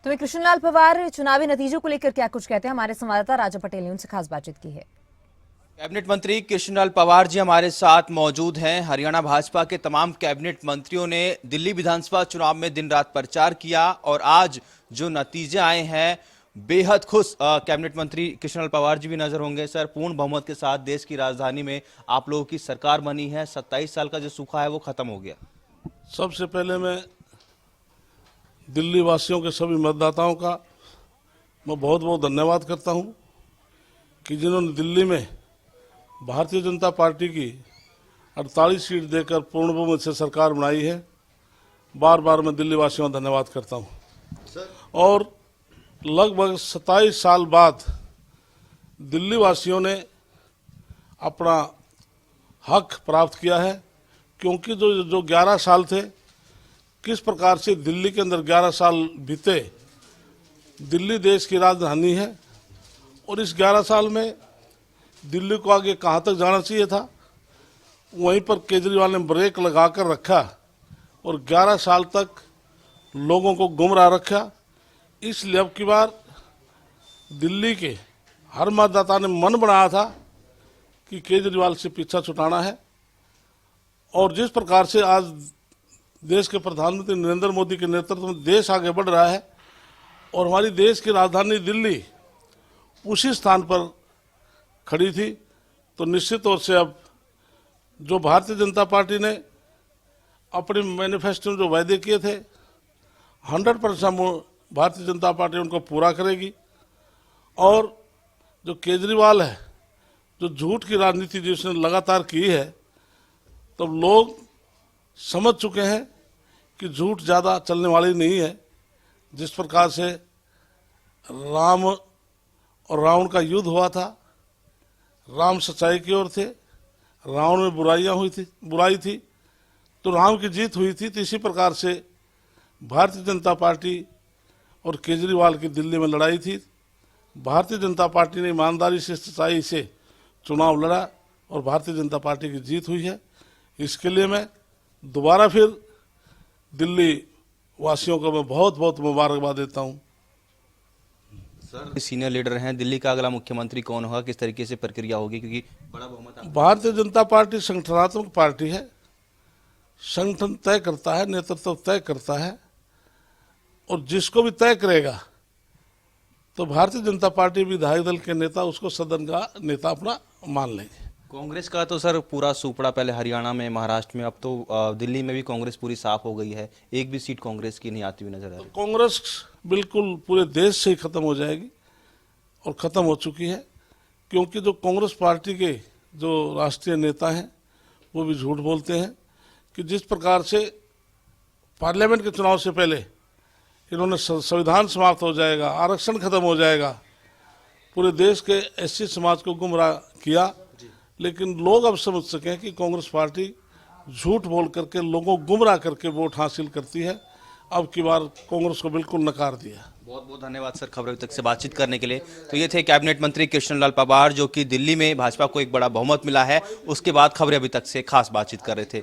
तो कृष्णलाल पवार चुनावी नतीजों को लेकर क्या कुछ कहते हैं, हमारे संवाददाता राजा पटेल ने उनसे खास बातचीत की है। कैबिनेट मंत्री कृष्णलाल पवार जी हमारे साथ मौजूद हैं। हरियाणा भाजपा के तमाम कैबिनेट मंत्रियों ने दिल्ली विधानसभा चुनाव में दिन रात प्रचार किया और आज जो नतीजे आए हैं बेहद खुश कैबिनेट मंत्री कृष्णलाल पवार जी भी नजर होंगे। सर, पूर्ण बहुमत के साथ देश की राजधानी में आप लोगों की सरकार बनी है। 27 साल का जो सूखा है वो खत्म हो गया। सबसे पहले मैं दिल्ली वासियों के सभी मतदाताओं का मैं बहुत बहुत धन्यवाद करता हूं कि जिन्होंने दिल्ली में भारतीय जनता पार्टी की 48 सीट देकर पूर्ण बहुमत से सरकार बनाई है। बार बार मैं दिल्ली वासियों का धन्यवाद करता हूं। और लगभग 27 साल बाद दिल्ली वासियों ने अपना हक प्राप्त किया है, क्योंकि जो 11 साल थे, किस प्रकार से दिल्ली के अंदर 11 साल बीते। दिल्ली देश की राजधानी है और इस 11 साल में दिल्ली को आगे कहाँ तक जाना चाहिए था, वहीं पर केजरीवाल ने ब्रेक लगाकर रखा और 11 साल तक लोगों को गुमराह रखा। इसलिए अब की बार दिल्ली के हर मतदाता ने मन बनाया था कि केजरीवाल से पीछा छुटाना है। और जिस प्रकार से आज देश के प्रधानमंत्री नरेंद्र मोदी के नेतृत्व में देश आगे बढ़ रहा है और हमारी देश की राजधानी दिल्ली उसी स्थान पर खड़ी थी, तो निश्चित तौर से अब जो भारतीय जनता पार्टी ने अपने मैनिफेस्टो में जो वायदे किए थे 100% भारतीय जनता पार्टी उनको पूरा करेगी। और जो केजरीवाल है, जो झूठ की राजनीति जिसने लगातार की है, तो लोग समझ चुके हैं कि झूठ ज़्यादा चलने वाली नहीं है। जिस प्रकार से राम और रावण का युद्ध हुआ था, राम सच्चाई की ओर थे, रावण में बुराई थी, तो राम की जीत हुई थी। तो इसी प्रकार से भारतीय जनता पार्टी और केजरीवाल की दिल्ली में लड़ाई थी। भारतीय जनता पार्टी ने ईमानदारी से, सच्चाई से चुनाव लड़ा और भारतीय जनता पार्टी की जीत हुई है। इसके लिए मैं दोबारा फिर दिल्ली वासियों को मैं बहुत बहुत मुबारकबाद देता हूं। सर, सीनियर लीडर हैं, दिल्ली का अगला मुख्यमंत्री कौन होगा, किस तरीके से प्रक्रिया होगी, क्योंकि बड़ा बहुमत भारतीय जनता पार्टी संगठनात्मक पार्टी है, संगठन तय करता है, नेतृत्व तय करता है और जिसको भी तय करेगा तो भारतीय जनता पार्टी विधायक दल के नेता उसको सदन का नेता अपना मान लेंगे। कांग्रेस का तो सर पूरा सूपड़ा पहले हरियाणा में, महाराष्ट्र में, अब तो दिल्ली में भी कांग्रेस पूरी साफ हो गई है। एक भी सीट कांग्रेस की नहीं आती हुई नजर आ रही। कांग्रेस बिल्कुल पूरे देश से ही खत्म हो जाएगी और खत्म हो चुकी है, क्योंकि जो कांग्रेस पार्टी के जो राष्ट्रीय नेता हैं वो भी झूठ बोलते हैं कि जिस प्रकार से पार्लियामेंट के चुनाव से पहले इन्होंने संविधान समाप्त हो जाएगा, आरक्षण खत्म हो जाएगा, पूरे देश के एससी समाज को गुमराह किया। लेकिन लोग अब समझ सके हैं कि कांग्रेस पार्टी झूठ बोल करके लोगों को गुमराह करके वोट हासिल करती है। अब की बार कांग्रेस को बिल्कुल नकार दिया। बहुत बहुत धन्यवाद सर खबर तक से बातचीत करने के लिए। तो ये थे कैबिनेट मंत्री कृष्णलाल पवार, जो कि दिल्ली में भाजपा को एक बड़ा बहुमत मिला है, उसके बाद खबरें अभी तक से खास बातचीत कर रहे थे।